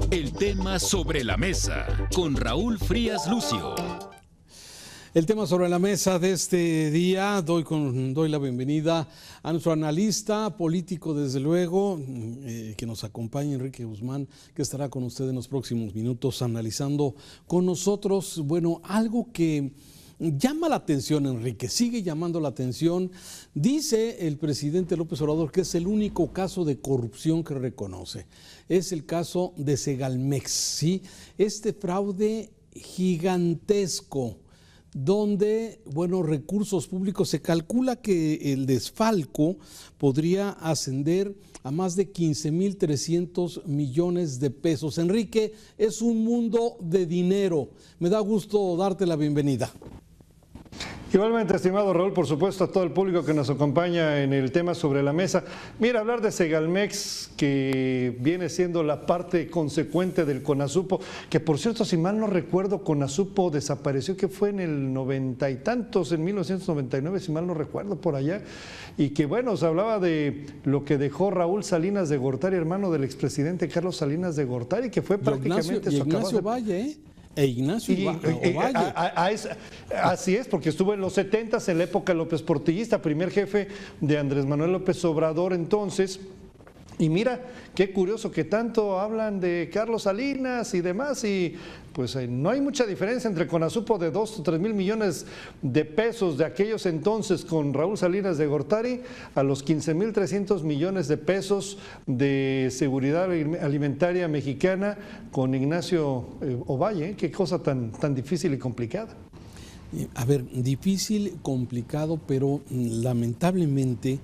El tema sobre la mesa con Raúl Frías Lucio. El tema sobre la mesa de este día, doy la bienvenida a nuestro analista político, desde luego, que nos acompaña, Enrique Guzmán, que estará con usted en los próximos minutos analizando con nosotros, bueno, algo que llama la atención, Enrique, sigue llamando la atención. Dice el presidente López Obrador que es el único caso de corrupción que reconoce. Es el caso de Segalmex, ¿sí? Este fraude gigantesco, donde, bueno, recursos públicos, se calcula que el desfalco podría ascender a más de 15,300 millones de pesos. Enrique, es un mundo de dinero. Me da gusto darte la bienvenida. Igualmente, estimado Raúl, por supuesto, a todo el público que nos acompaña en el tema sobre la mesa. Mira, hablar de Segalmex, que viene siendo la parte consecuente del Conasupo, que por cierto, si mal no recuerdo, Conasupo desapareció, que fue en el 90 y tantos, en 1999, si mal no recuerdo, por allá, y que bueno, se hablaba de lo que dejó Raúl Salinas de Gortari, hermano del expresidente Carlos Salinas de Gortari, que fue prácticamente Ignacio Valle, Ignacio Valle. Así es, porque estuvo en los 70s, en la época López Portillista, primer jefe de Andrés Manuel López Obrador entonces. Y mira, qué curioso que tanto hablan de Carlos Salinas y demás, y pues no hay mucha diferencia entre Conasupo de 2 o 3 mil millones de pesos de aquellos entonces con Raúl Salinas de Gortari a los 15,300 millones de pesos de seguridad alimentaria mexicana con Ignacio Ovalle. Qué cosa tan difícil y complicada. A ver, difícil, complicado, pero lamentablemente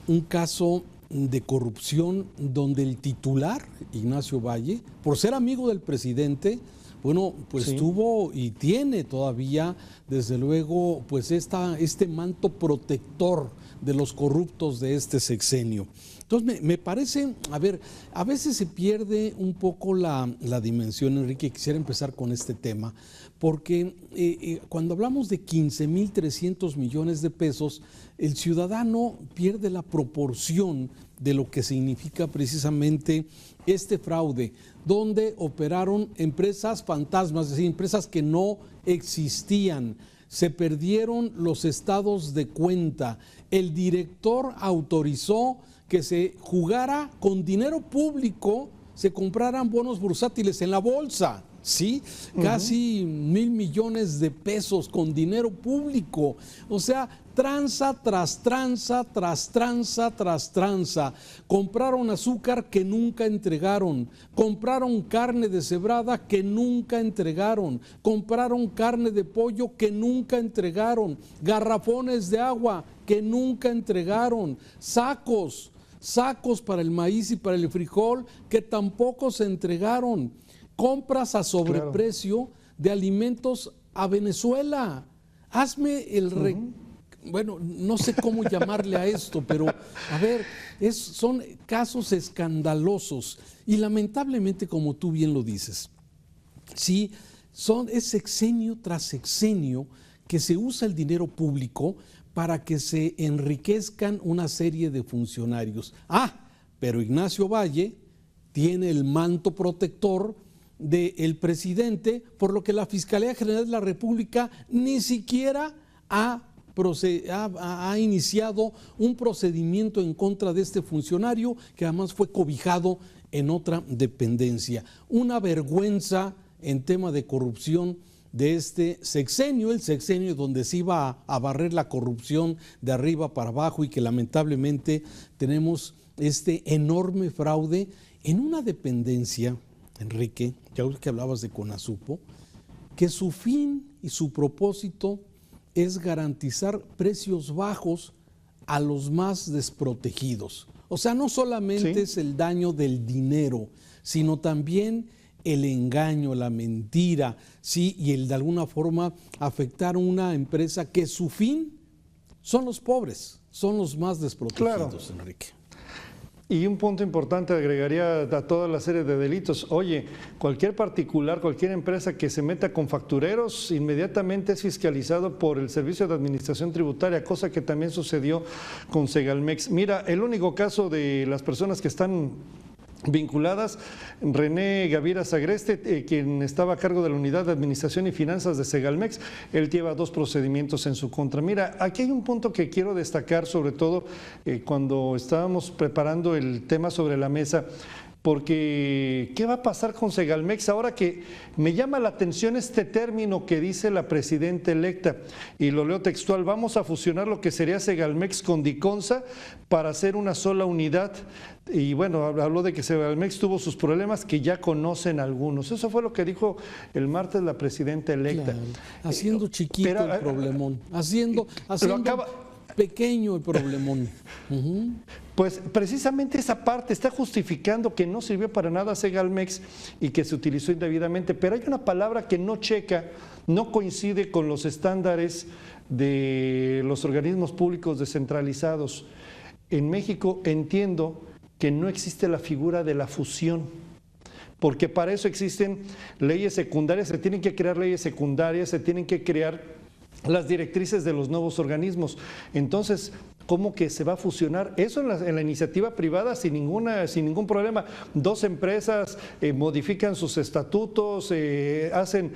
un caso de corrupción donde el titular, Ignacio Valle, por ser amigo del presidente, bueno, pues sí, tuvo y tiene todavía, desde luego, pues este manto protector de los corruptos de este sexenio. Entonces me parece, a ver, a veces se pierde un poco la dimensión, Enrique. Quisiera empezar con este tema, porque cuando hablamos de 15,300 millones de pesos, el ciudadano pierde la proporción de lo que significa precisamente este fraude, donde operaron empresas fantasmas, es decir, empresas que no existían. Se perdieron los estados de cuenta. El director autorizó que se jugara con dinero público, se compraran bonos bursátiles en la bolsa, ¿sí? Casi 1,000 millones de pesos con dinero público. O sea, tranza tras tranza, tras tranza, tras tranza. Compraron azúcar que nunca entregaron, compraron carne deshebrada que nunca entregaron, compraron carne de pollo que nunca entregaron, garrafones de agua que nunca entregaron, sacos para el maíz y para el frijol que tampoco se entregaron, compras a sobreprecio de alimentos a Venezuela. Hazme bueno, no sé cómo llamarle a esto, pero a ver, son casos escandalosos y lamentablemente, como tú bien lo dices, sí, es sexenio tras sexenio que se usa el dinero público para que se enriquezcan una serie de funcionarios. Pero Ignacio Valle tiene el manto protector del presidente, por lo que la Fiscalía General de la República ni siquiera ha iniciado un procedimiento en contra de este funcionario, que además fue cobijado en otra dependencia. Una vergüenza en tema de corrupción de este sexenio, el sexenio donde se iba a barrer la corrupción de arriba para abajo, y que lamentablemente tenemos este enorme fraude en una dependencia, Enrique, ya que hablabas de Conasupo, que su fin y su propósito es garantizar precios bajos a los más desprotegidos. O sea, no solamente es el daño del dinero, sino también el engaño, la mentira, sí, y el de alguna forma afectar a una empresa que su fin son los pobres, son los más desprotegidos, Enrique. Y un punto importante agregaría a toda la serie de delitos. Oye, cualquier particular, cualquier empresa que se meta con factureros, inmediatamente es fiscalizado por el Servicio de Administración Tributaria, cosa que también sucedió con Segalmex. Mira, el único caso de las personas que están vinculadas. René Gavira Sagreste, quien estaba a cargo de la Unidad de Administración y Finanzas de Segalmex, él lleva 2 procedimientos en su contra. Mira, aquí hay un punto que quiero destacar, sobre todo cuando estábamos preparando el tema sobre la mesa, porque ¿qué va a pasar con Segalmex? Ahora que me llama la atención este término que dice la presidenta electa, y lo leo textual: vamos a fusionar lo que sería Segalmex con Diconsa para hacer una sola unidad. Y bueno, habló de que Segalmex tuvo sus problemas que ya conocen algunos. Eso fue lo que dijo el martes la presidenta electa. Claro, haciendo chiquito el problemón, haciendo pequeño el problemón. Pues precisamente esa parte está justificando que no sirvió para nada Segalmex y que se utilizó indebidamente, pero hay una palabra que no checa, no coincide con los estándares de los organismos públicos descentralizados. En México entiendo que no existe la figura de la fusión, porque para eso existen leyes secundarias, se tienen que crear leyes secundarias, se tienen que crear las directrices de los nuevos organismos. Entonces, ¿cómo que se va a fusionar? Eso en la iniciativa privada sin ningún problema. 2 empresas modifican sus estatutos, hacen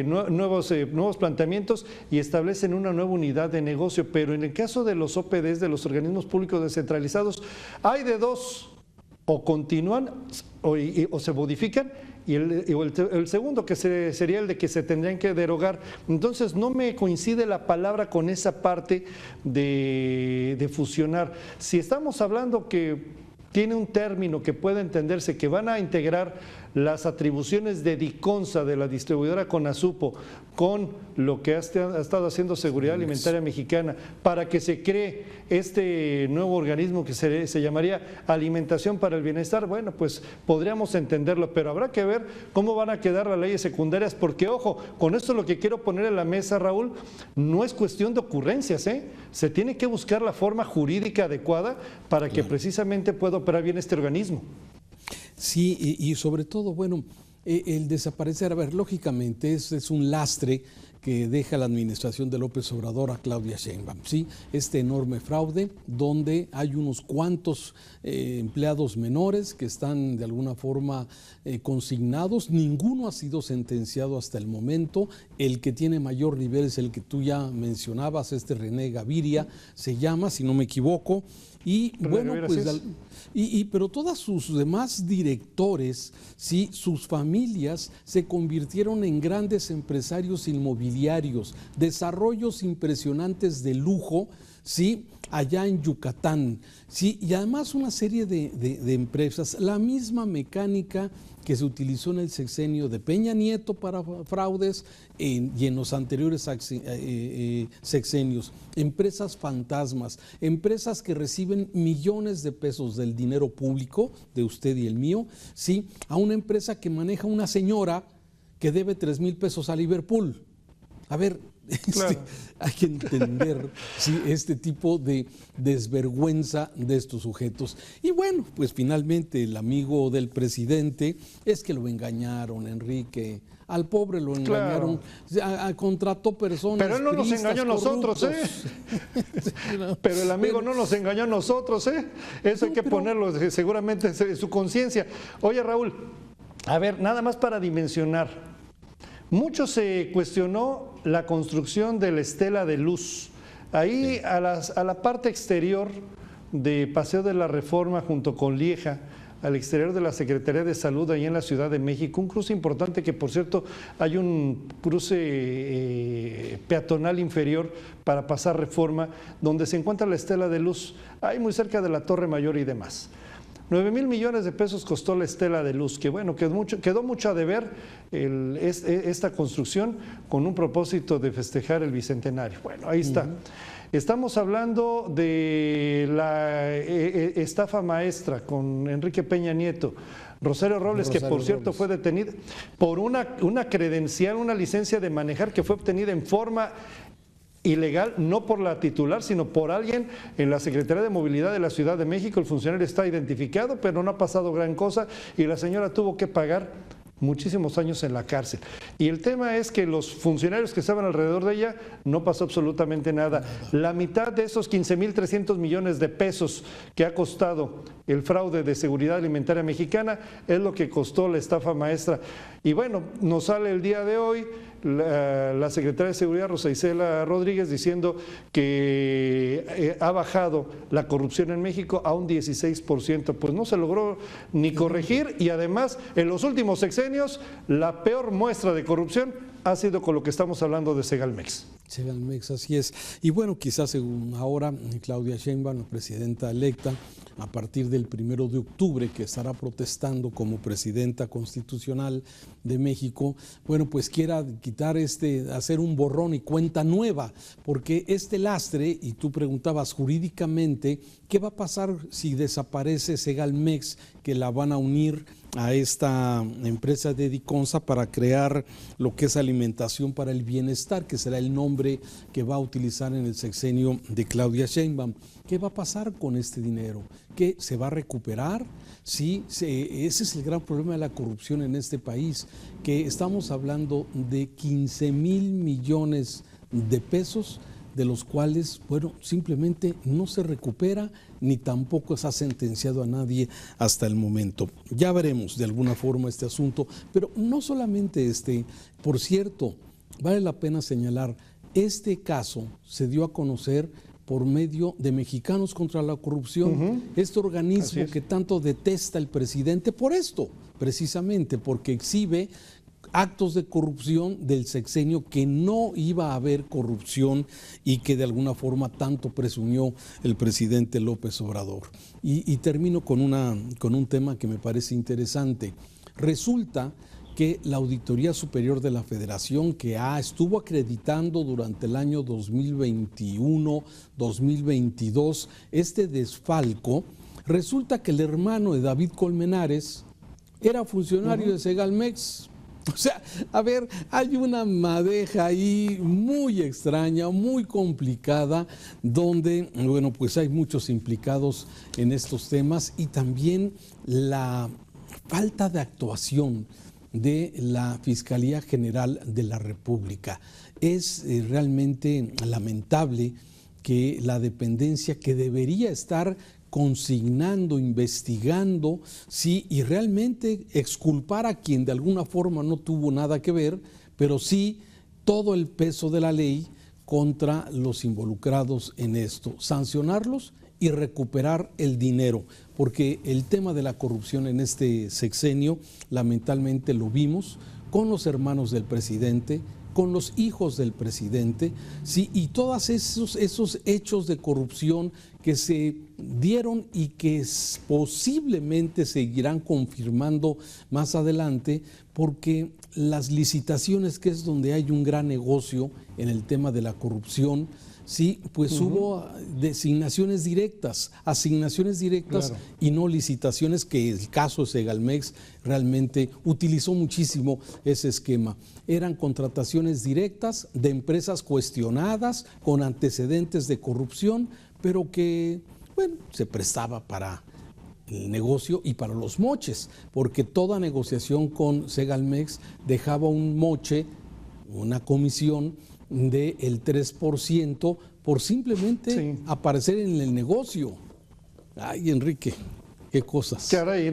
nuevos planteamientos y establecen una nueva unidad de negocio. Pero en el caso de los OPDs, de los organismos públicos descentralizados, hay de 2: o continúan o se modifican, y el segundo, que sería el de que se tendrían que derogar. Entonces no me coincide la palabra con esa parte de fusionar. Si estamos hablando que tiene un término que puede entenderse, que van a integrar las atribuciones de Diconsa, de la distribuidora Conasupo, con lo que ha estado haciendo Seguridad Alimentaria Mexicana, para que se cree este nuevo organismo que se llamaría Alimentación para el Bienestar, bueno, pues podríamos entenderlo, pero habrá que ver cómo van a quedar las leyes secundarias, porque ojo, con esto lo que quiero poner en la mesa, Raúl, no es cuestión de ocurrencias, se tiene que buscar la forma jurídica adecuada para que precisamente pueda operar bien este organismo. Sí, y sobre todo, bueno, el desaparecer, a ver, lógicamente es un lastre que deja la administración de López Obrador a Claudia Sheinbaum, ¿sí? Este enorme fraude donde hay unos cuantos empleados menores que están de alguna forma consignados, ninguno ha sido sentenciado hasta el momento, el que tiene mayor nivel es el que tú ya mencionabas, René Gaviria se llama, si no me equivoco, y bueno, pues pero todos sus demás directores, ¿sí? Sus familias se convirtieron en grandes empresarios inmobiliarios, desarrollos impresionantes de lujo, ¿sí? Allá en Yucatán, ¿sí? Y además una serie de empresas, la misma mecánica que se utilizó en el sexenio de Peña Nieto para fraudes y en los anteriores sexenios, empresas fantasmas, empresas que reciben millones de pesos del dinero público, de usted y el mío, ¿sí? A una empresa que maneja una señora que debe 3,000 pesos a Liverpool. A ver, claro. Hay que entender este tipo de desvergüenza de estos sujetos. Y bueno, pues finalmente el amigo del presidente es que lo engañaron, Enrique. Al pobre lo engañaron, claro. Contrató personas. Pero él no nos engañó a nosotros, Pero el amigo no nos engañó a nosotros, Eso hay que ponerlo seguramente en su conciencia. Oye, Raúl, a ver, nada más para dimensionar. Mucho se cuestionó la construcción de la estela de luz. Ahí a la parte exterior de Paseo de la Reforma junto con Lieja, al exterior de la Secretaría de Salud ahí en la Ciudad de México, un cruce importante que por cierto hay un cruce peatonal inferior para pasar Reforma, donde se encuentra la estela de luz, ahí muy cerca de la Torre Mayor y demás. 9,000 millones de pesos costó la estela de luz, que bueno, quedó mucho a deber esta construcción con un propósito de festejar el bicentenario. Bueno, ahí está. Estamos hablando de la estafa maestra con Enrique Peña Nieto. Rosario Robles, que por cierto fue detenida por una credencial, una licencia de manejar que fue obtenida en forma ilegal, no por la titular, sino por alguien en la Secretaría de Movilidad de la Ciudad de México. El funcionario está identificado, pero no ha pasado gran cosa y la señora tuvo que pagar muchísimos años en la cárcel. Y el tema es que los funcionarios que estaban alrededor de ella no pasó absolutamente nada. La mitad de esos 15.300 millones de pesos que ha costado el fraude de seguridad alimentaria mexicana es lo que costó la estafa maestra. Y bueno, nos sale el día de hoy la secretaria de Seguridad, Rosa Isela Rodríguez, diciendo que ha bajado la corrupción en México a un 16%. Pues no se logró ni corregir, y además en los últimos sexenios la peor muestra de corrupción ha sido con lo que estamos hablando de Segalmex. Segalmex, así es. Y bueno, quizás según ahora Claudia Sheinbaum, la presidenta electa, a partir del 1 de octubre, que estará protestando como presidenta constitucional de México, bueno, pues quiera quitar hacer un borrón y cuenta nueva, porque este lastre, y tú preguntabas jurídicamente, ¿qué va a pasar si desaparece Segalmex, que la van a unir a esta empresa de Diconsa para crear lo que es Alimentación para el Bienestar, que será el nombre que va a utilizar en el sexenio de Claudia Sheinbaum? ¿Qué va a pasar con este dinero? ¿Qué se va a recuperar? Sí, ese es el gran problema de la corrupción en este país, que estamos hablando de 15,000 millones de pesos, de los cuales, bueno, simplemente no se recupera ni tampoco se ha sentenciado a nadie hasta el momento. Ya veremos de alguna forma este asunto, pero no solamente por cierto, vale la pena señalar, este caso se dio a conocer por medio de Mexicanos contra la Corrupción, este organismo que tanto detesta el presidente por esto, precisamente porque exhibe actos de corrupción del sexenio, que no iba a haber corrupción y que de alguna forma tanto presumió el presidente López Obrador. Y termino con un tema que me parece interesante. Resulta que la Auditoría Superior de la Federación, que estuvo acreditando durante el año 2021-2022 este desfalco, resulta que el hermano de David Colmenares era funcionario de Segalmex. O sea, a ver, hay una madeja ahí muy extraña, muy complicada, donde, bueno, pues hay muchos implicados en estos temas, y también la falta de actuación de la Fiscalía General de la República. Es realmente lamentable que la dependencia, que debería estar consignando, investigando, sí, y realmente exculpar a quien de alguna forma no tuvo nada que ver, pero sí todo el peso de la ley contra los involucrados en esto, sancionarlos y recuperar el dinero, porque el tema de la corrupción en este sexenio, lamentablemente lo vimos con los hermanos del presidente, con los hijos del presidente, sí, y todos esos hechos de corrupción que se dieron y que posiblemente seguirán confirmando más adelante, porque las licitaciones, que es donde hay un gran negocio en el tema de la corrupción, sí, pues hubo asignaciones directas, claro, y no licitaciones, que el caso de Segalmex realmente utilizó muchísimo ese esquema. Eran contrataciones directas de empresas cuestionadas, con antecedentes de corrupción, pero que, bueno, se prestaba para el negocio y para los moches, porque toda negociación con Segalmex dejaba un moche, una comisión del 3% por simplemente aparecer en el negocio. Ay, Enrique, qué cosas. Caray,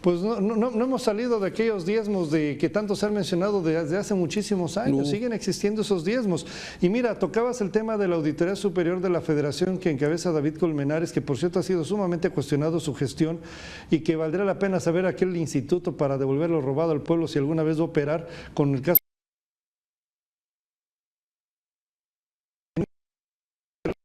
pues no hemos salido de aquellos diezmos que tanto se han mencionado desde hace muchísimos años. Siguen existiendo esos diezmos. Y mira, tocabas el tema de la Auditoría Superior de la Federación, que encabeza David Colmenares, que por cierto ha sido sumamente cuestionado su gestión, y que valdría la pena saber aquel instituto para devolver lo robado al pueblo, si alguna vez va a operar con el caso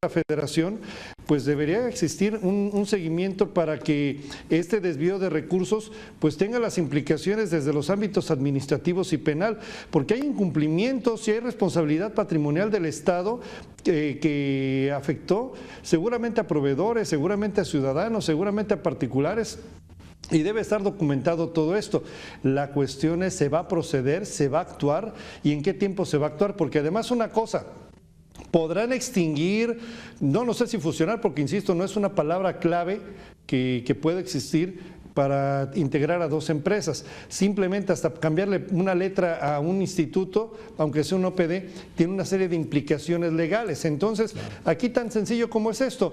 la Federación. Pues debería existir un seguimiento para que este desvío de recursos pues tenga las implicaciones desde los ámbitos administrativos y penal, porque hay incumplimientos y hay responsabilidad patrimonial del Estado que afectó seguramente a proveedores, seguramente a ciudadanos, seguramente a particulares. Y debe estar documentado todo esto. La cuestión es, ¿se va a proceder, se va a actuar y en qué tiempo se va a actuar? Porque además una cosa, podrán extinguir, no sé si fusionar, porque insisto, no es una palabra clave que pueda existir, para integrar a 2 empresas. Simplemente hasta cambiarle una letra a un instituto, aunque sea un OPD, tiene una serie de implicaciones legales. Entonces, aquí tan sencillo como es esto,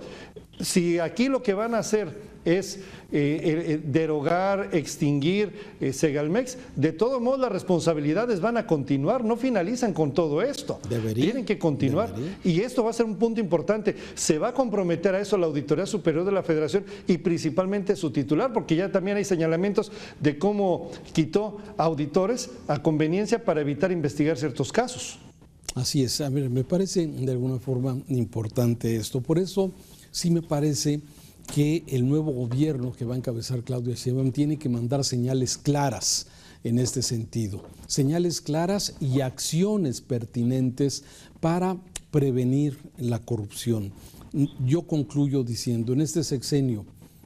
si aquí lo que van a hacer es derogar, extinguir Segalmex, de todos modos las responsabilidades van a continuar, no finalizan con todo esto. Tienen que continuar. Y esto va a ser un punto importante. Se va a comprometer a eso la Auditoría Superior de la Federación y principalmente su titular, porque ya también hay señalamientos de cómo quitó auditores a conveniencia para evitar investigar ciertos casos. Así es, a ver, me parece de alguna forma importante esto. Por eso sí me parece que el nuevo gobierno que va a encabezar Claudia Sheinbaum tiene que mandar señales claras en este sentido. Señales claras y acciones pertinentes para prevenir la corrupción. Yo concluyo diciendo, en este sexenio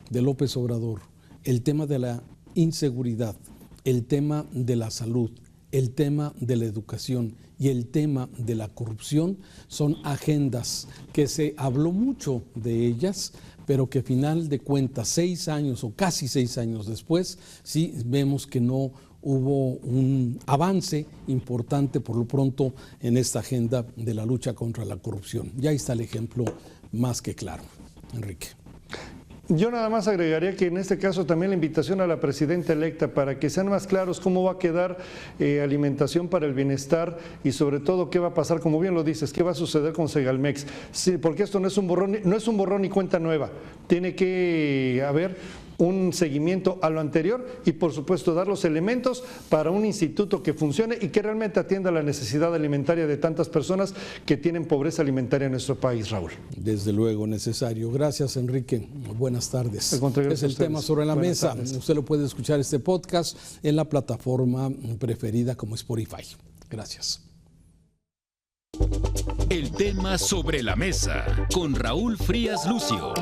de López Obrador, el tema de la inseguridad, el tema de la salud, el tema de la educación y el tema de la corrupción son agendas que se habló mucho de ellas, pero que a final de cuentas 6 años o casi 6 años después, sí vemos que no hubo un avance importante por lo pronto en esta agenda de la lucha contra la corrupción. Ya está el ejemplo más que claro. Enrique. Yo nada más agregaría que en este caso también la invitación a la presidenta electa para que sean más claros cómo va a quedar alimentación para el bienestar y sobre todo qué va a pasar, como bien lo dices, qué va a suceder con Segalmex. Sí, porque esto no es un borrón y cuenta nueva. Tiene que haber un seguimiento a lo anterior y por supuesto dar los elementos para un instituto que funcione y que realmente atienda la necesidad alimentaria de tantas personas que tienen pobreza alimentaria en nuestro país, Raúl. Desde luego necesario. Gracias, Enrique. Buenas tardes. Es el tema sobre la mesa. Usted lo puede escuchar este podcast en la plataforma preferida como Spotify. Gracias. El tema sobre la mesa con Raúl Frías Lucio.